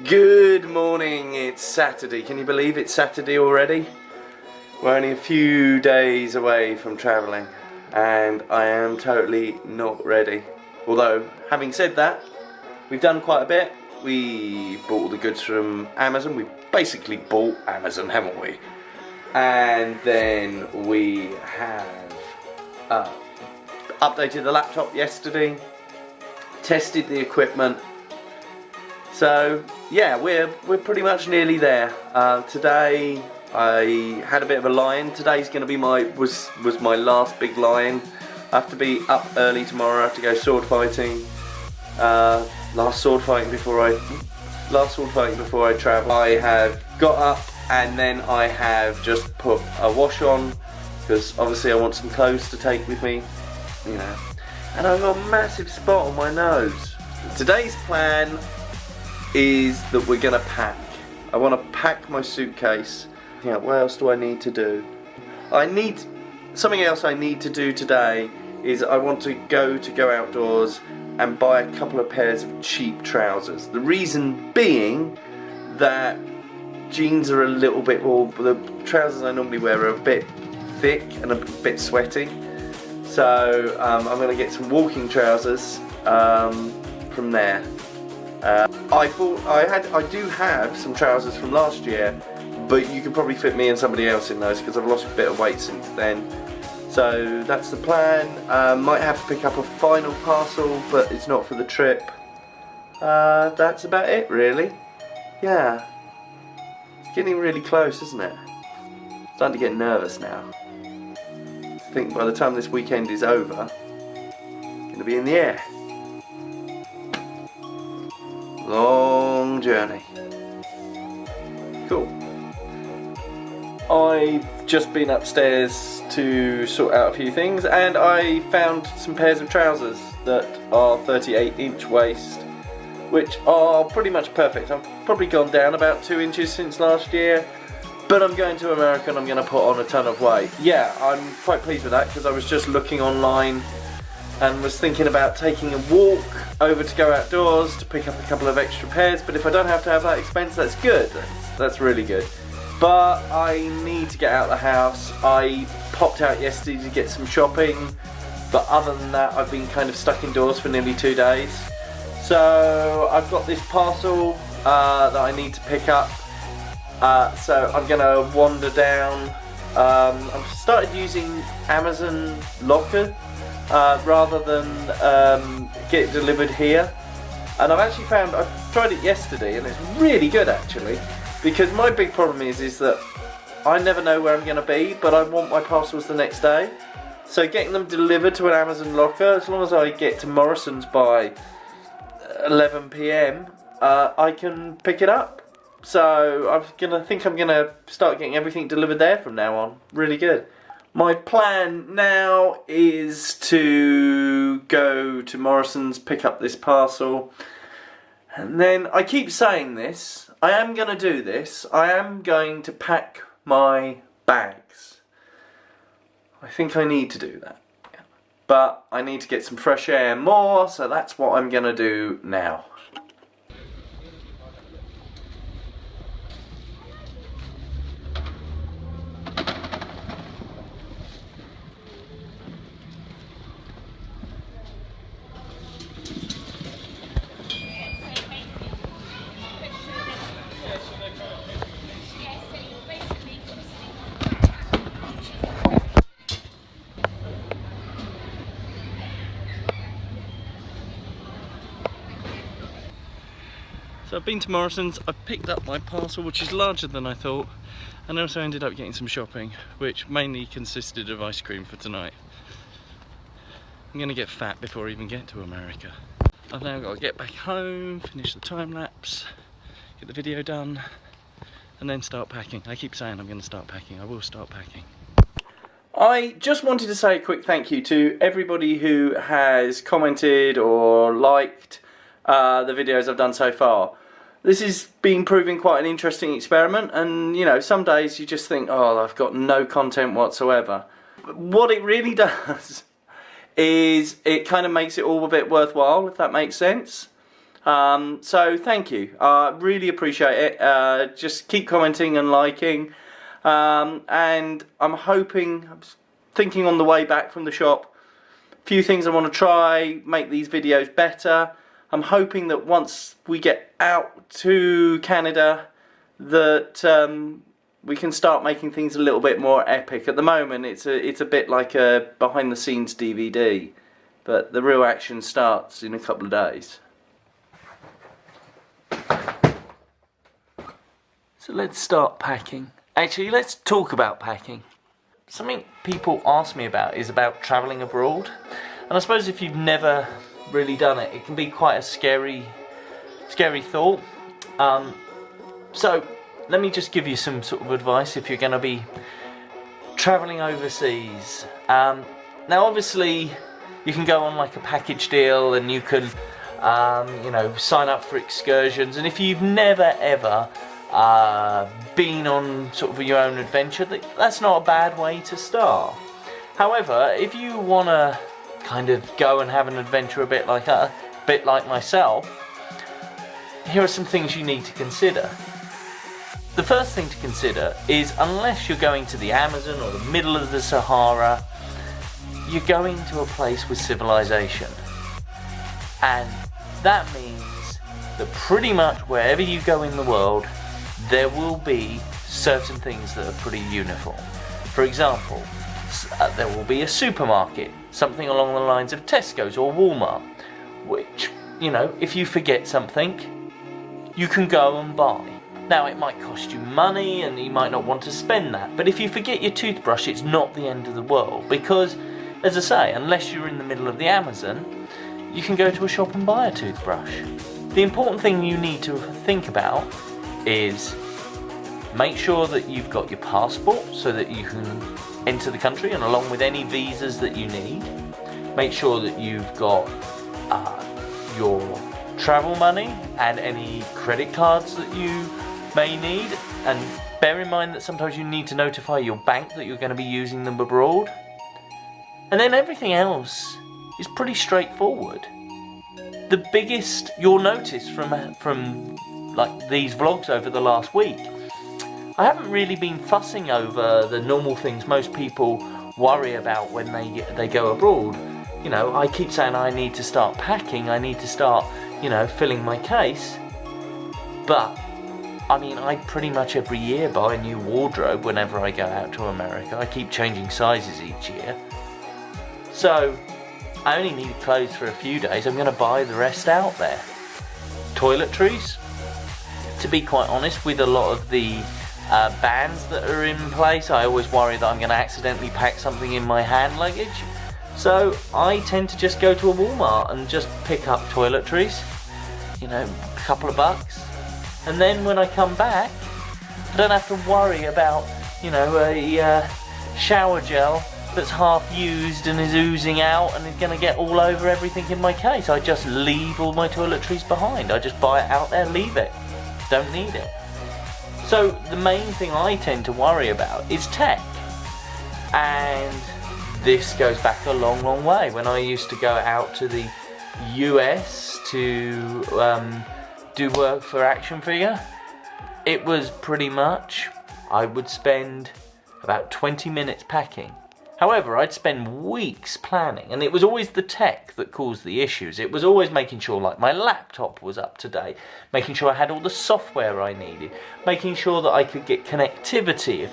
Good morning, it's Saturday. Can you believe it's Saturday already? We're only a few days away from travelling and I am totally not ready. Although, having said that, we've done quite a bit. We bought all the goods from Amazon. We basically bought Amazon, haven't we? And then we have updated the laptop yesterday, tested the equipment. So yeah, we're pretty much nearly there. Today I had a bit of a lie-in. Today's going to be was my last big lie-in. I have to be up early tomorrow. I have to go sword fighting. Last sword fighting before I travel. I have got up and then I have just put a wash on because obviously I want some clothes to take with me, you know. And I've got a massive spot on my nose. Today's plan is that we're gonna pack. I want to pack my suitcase. Yeah, what else do I need to do? Something else I need to do today is I want to go outdoors and buy a couple of pairs of cheap trousers. The reason being that jeans are a little bit more, the trousers I normally wear are a bit thick and a bit sweaty. So I'm gonna get some walking trousers from there. I do have some trousers from last year, but you could probably fit me and somebody else in those because I've lost a bit of weight since then. So that's the plan. Might have to pick up a final parcel, but it's not for the trip. That's about it really. Yeah. It's getting really close, isn't it? Starting to get nervous now. I think by the time this weekend is over, it's going to be in the air. Long journey. Cool. I've just been upstairs to sort out a few things and I found some pairs of trousers that are 38-inch waist, which are pretty much perfect. I've probably gone down about 2 inches since last year, but I'm going to America and I'm going to put on a ton of weight. Yeah, I'm quite pleased with that because I was just looking online and was thinking about taking a walk over to go outdoors to pick up a couple of extra pairs, but if I don't have to have that expense, that's good. That's really good. But I need to get out of the house. I popped out yesterday to get some shopping, but other than that I've been kind of stuck indoors for nearly 2 days. So I've got this parcel that I need to pick up, so I'm going to wander down. I've started using Amazon Locker rather than get it delivered here, and I've actually found, I tried it yesterday and it's really good actually, because my big problem is that I never know where I'm going to be, but I want my parcels the next day. So getting them delivered to an Amazon Locker, as long as I get to Morrison's by 11 PM, I can pick it up. So I think I'm gonna start getting everything delivered there from now on. Really good. My plan now is to go to Morrison's, pick up this parcel, and then I keep saying this, I am going to do this, I am going to pack my bags. I think I need to do that, but I need to get some fresh air more, so that's what I'm going to do now. So I've been to Morrison's, I've picked up my parcel, which is larger than I thought, and I also ended up getting some shopping, which mainly consisted of ice cream for tonight. I'm going to get fat before I even get to America. I've now got to get back home, finish the time lapse, get the video done, and then start packing. I keep saying I'm going to start packing, I will start packing. I just wanted to say a quick thank you to everybody who has commented or liked the videos I've done so far. This has been proving quite an interesting experiment, and you know, some days you just think, oh, I've got no content whatsoever. What it really does is it kind of makes it all a bit worthwhile, if that makes sense. So thank you, really appreciate it. Just keep commenting and liking, and I'm thinking on the way back from the shop, a few things I want to try, make these videos better. I'm hoping that once we get out to Canada that we can start making things a little bit more epic. At the moment it's a bit like a behind the scenes DVD, but the real action starts in a couple of days. So let's start packing. Actually, let's talk about packing. Something people ask me about is about travelling abroad, and I suppose if you've never really done it, it can be quite a scary thought. So let me just give you some sort of advice if you're going to be travelling overseas. Now obviously you can go on like a package deal and you can you know, sign up for excursions, and if you've never ever been on sort of your own adventure, that's not a bad way to start. However, if you want to kind of go and have an adventure a bit like myself, here are some things you need to consider. The first thing to consider is, unless you're going to the Amazon or the middle of the Sahara, you're going to a place with civilization. And that means that pretty much wherever you go in the world, there will be certain things that are pretty uniform. For example, there will be a supermarket, something along the lines of Tesco's or Walmart, which, you know, if you forget something, you can go and buy. Now it might cost you money and you might not want to spend that, but if you forget your toothbrush, it's not the end of the world, because, as I say, unless you're in the middle of the Amazon, you can go to a shop and buy a toothbrush. The important thing you need to think about is make sure that you've got your passport so that you can enter the country, and along with any visas that you need. Make sure that you've got your travel money and any credit cards that you may need, and bear in mind that sometimes you need to notify your bank that you're going to be using them abroad. And then everything else is pretty straightforward. The biggest you'll notice from like these vlogs over the last week, I haven't really been fussing over the normal things most people worry about when they go abroad. You know, I keep saying I need to start packing, I need to start, you know, filling my case. But I mean, I pretty much every year buy a new wardrobe whenever I go out to America. I keep changing sizes each year. So I only need clothes for a few days. I'm going to buy the rest out there. Toiletries, to be quite honest, with a lot of the bans that are in place, I always worry that I'm going to accidentally pack something in my hand luggage. So I tend to just go to a Walmart and just pick up toiletries, you know, a couple of bucks. And then when I come back, I don't have to worry about, you know, a shower gel that's half used and is oozing out and is going to get all over everything in my case. I just leave all my toiletries behind. I just buy it out there, leave it. Don't need it. So the main thing I tend to worry about is tech. And this goes back a long, long way. When I used to go out to the US to do work for Action Figure, it was pretty much, I would spend about 20 minutes packing. However, I'd spend weeks planning, and it was always the tech that caused the issues. It was always making sure like my laptop was up to date, making sure I had all the software I needed, making sure that I could get connectivity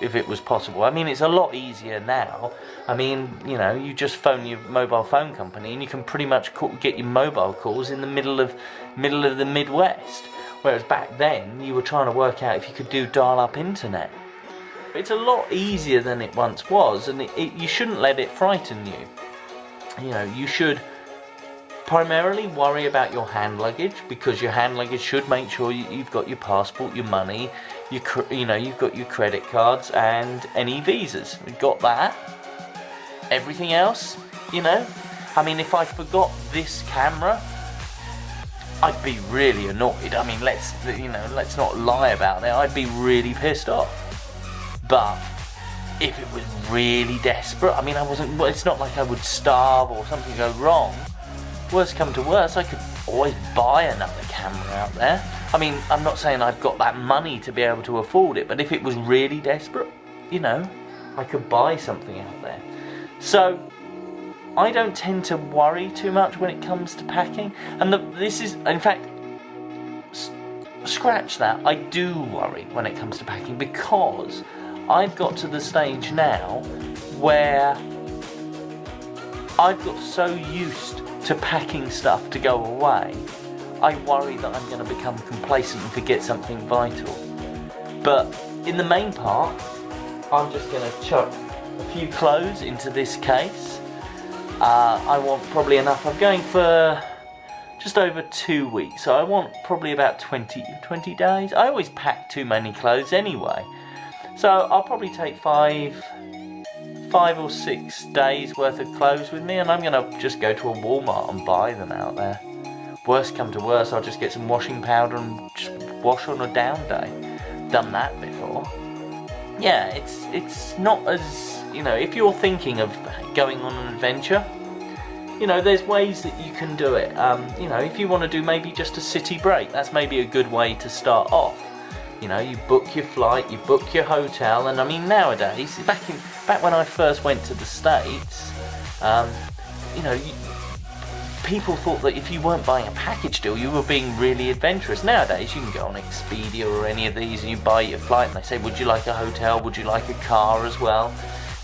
if it was possible. I mean, it's a lot easier now. I mean, you know, you just phone your mobile phone company and you can pretty much get your mobile calls in the middle of the Midwest. Whereas back then, you were trying to work out if you could do dial-up internet. It's a lot easier than it once was, and you shouldn't let it frighten you. You know, you should primarily worry about your hand luggage, because your hand luggage should make sure you've got your passport, your money, you've got your credit cards and any visas. We've got that. Everything else, you know, I mean, if I forgot this camera, I'd be really annoyed. I mean, let's not lie about it. I'd be really pissed off. But if it was really desperate, I mean, it's not like I would starve or something go wrong. Worst come to worst, I could always buy another camera out there. I mean, I'm not saying I've got that money to be able to afford it, but if it was really desperate, you know, I could buy something out there. So I don't tend to worry too much when it comes to packing. And this is, in fact, scratch that, I do worry when it comes to packing, because I've got to the stage now where I've got so used to packing stuff to go away, I worry that I'm going to become complacent and forget something vital. But in the main part, I'm just going to chuck a few clothes into this case. I want probably enough. I'm going for just over 2 weeks, so I want probably about 20 days. I always pack too many clothes anyway, so I'll probably take 5 or 6 days worth of clothes with me, and I'm gonna just go to a Walmart and buy them out there. Worst come to worst, I'll just get some washing powder and just wash on a down day. Done that before. Yeah, it's not as, you know, if you're thinking of going on an adventure, you know, there's ways that you can do it. You know, if you want to do maybe just a city break, that's maybe a good way to start off. You know, you book your flight, you book your hotel, and I mean nowadays, back when I first went to the States, you know, people thought that if you weren't buying a package deal, you were being really adventurous. Nowadays, you can go on Expedia or any of these, and you buy your flight, and they say, would you like a hotel? Would you like a car as well?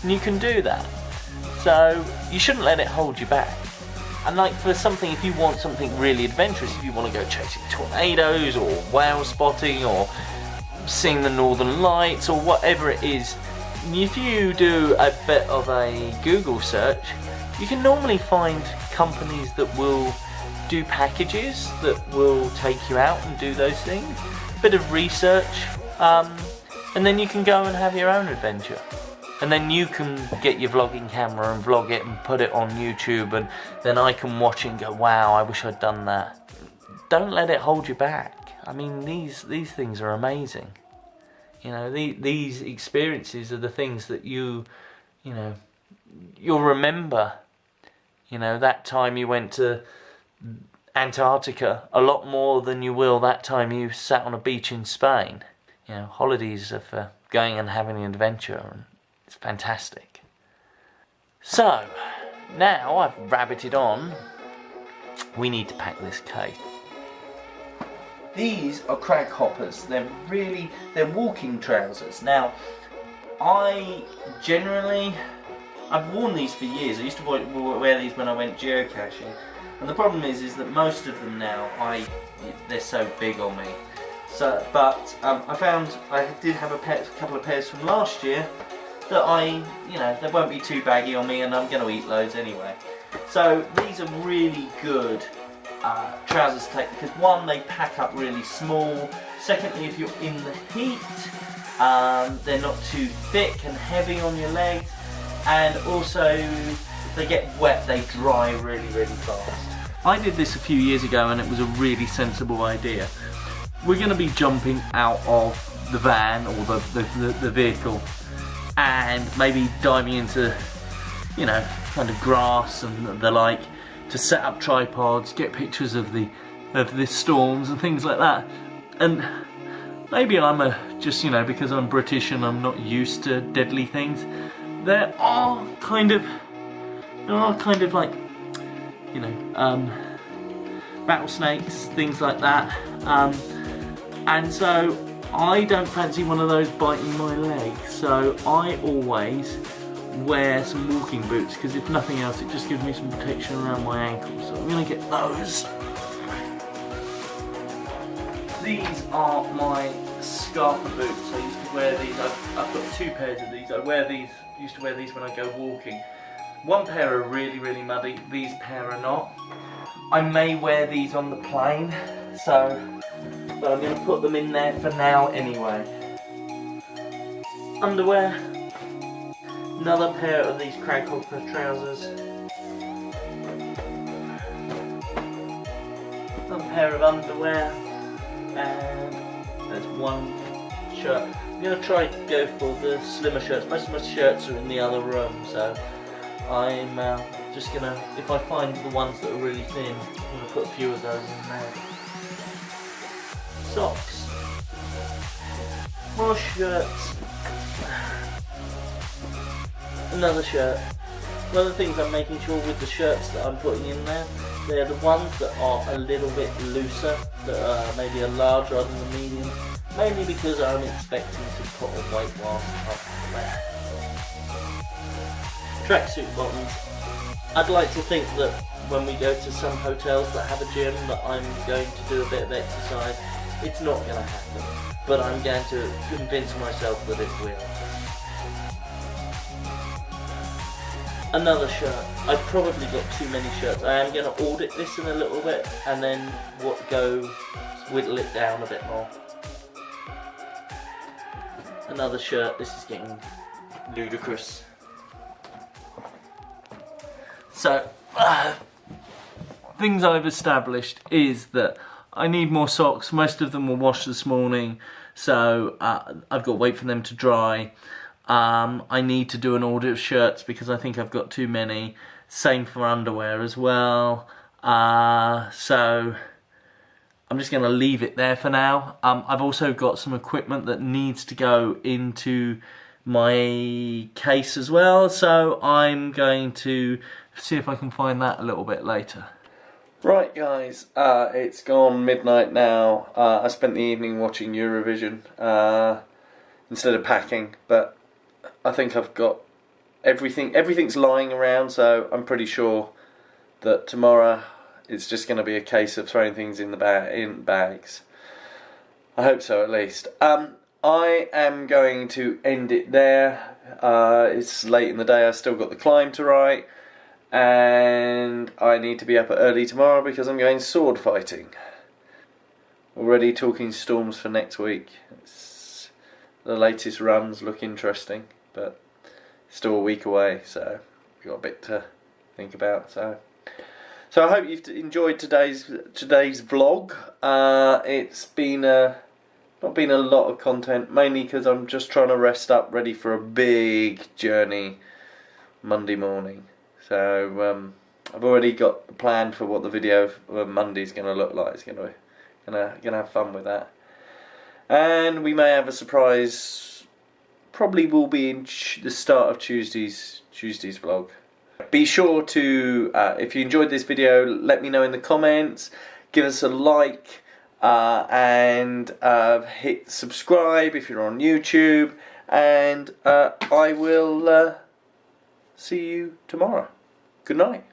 And you can do that. So you shouldn't let it hold you back. And like for something, if you want something really adventurous, if you want to go chasing tornadoes or whale spotting or seeing the northern lights or whatever it is, if you do a bit of a Google search, you can normally find companies that will do packages that will take you out and do those things. A bit of research, and then you can go and have your own adventure. And then you can get your vlogging camera and vlog it and put it on YouTube, and then I can watch it and go, wow, I wish I'd done that. Don't let it hold you back. I mean, these things are amazing. You know, these experiences are the things that you know, you'll remember. You know, that time you went to Antarctica a lot more than you will that time you sat on a beach in Spain. You know, holidays are for going and having an adventure, and it's fantastic. So, now I've rabbited on, we need to pack this case. These are crag hoppers. They're walking trousers. Now, I've worn these for years. I used to wear these when I went geocaching. And the problem is that most of them now, they're so big on me. So, but I found I did have a couple of pairs from last year that you know, they won't be too baggy on me, and I'm going to eat loads anyway. So these are really good trousers to take, because one, they pack up really small. Secondly, if you're in the heat, they're not too thick and heavy on your legs, and also they get wet, they dry really, really fast. I did this a few years ago, and it was a really sensible idea. We're going to be jumping out of the van or the vehicle, and maybe diving into, you know, kind of grass and the like, to set up tripods, get pictures of the storms and things like that. And maybe I'm just, you know, because I'm British and I'm not used to deadly things, there are kind of like, you know, rattlesnakes, things like that, and so I don't fancy one of those biting my leg, so I always wear some walking boots, because if nothing else, it just gives me some protection around my ankles. So I'm going to get those. These are my Scarpa boots. I used to wear these. I've got 2 pairs of these. Used to wear these when I go walking. One pair are really, really muddy. These pair are not. I may wear these on the plane, but I'm going to put them in there for now anyway. Underwear. Another pair of these crag hopper trousers. Another pair of underwear. And there's one shirt. I'm going to try to go for the slimmer shirts. Most of my shirts are in the other room, so I'm Just gonna, if I find the ones that are really thin, I'm gonna put a few of those in there. Socks. More shirts. Another shirt. One of the things I'm making sure with the shirts that I'm putting in there, they're the ones that are a little bit looser, that are maybe a large rather than a medium, mainly because I'm expecting to put on weight whilst I'm there. Tracksuit bottoms. I'd like to think that when we go to some hotels that have a gym that I'm going to do a bit of exercise. It's not going to happen, but I'm going to convince myself that it will. Another shirt. I've probably got too many shirts. I am going to audit this in a little bit and then whittle it down a bit more. Another shirt. This is getting ludicrous. So, things I've established is that I need more socks. Most of them were washed this morning, so I've got to wait for them to dry. I need to do an audit of shirts because I think I've got too many. Same for underwear as well. So I'm just going to leave it there for now. I've also got some equipment that needs to go into my case as well, so I'm going to see if I can find that a little bit later. Right guys, it's gone midnight now. I spent the evening watching Eurovision instead of packing, but I think I've got everything. Everything's lying around, so I'm pretty sure that tomorrow it's just going to be a case of throwing things in bags. I hope so, at least. I am going to end it there. It's late in the day. I've still got the climb to write, and I need to be up early tomorrow because I'm going sword fighting. Already talking storms for next week. The latest runs look interesting, but still a week away, so we've got a bit to think about. So I hope you've enjoyed today's vlog. It's been not been a lot of content, mainly because I'm just trying to rest up, ready for a big journey Monday morning. So I've already got a plan for what the video of Monday's going to look like. It's gonna have fun with that, and we may have a surprise. Probably will be in the start of Tuesday's vlog. Be sure to, if you enjoyed this video, let me know in the comments. Give us a like. And hit subscribe if you're on YouTube, and I will see you tomorrow. Good night.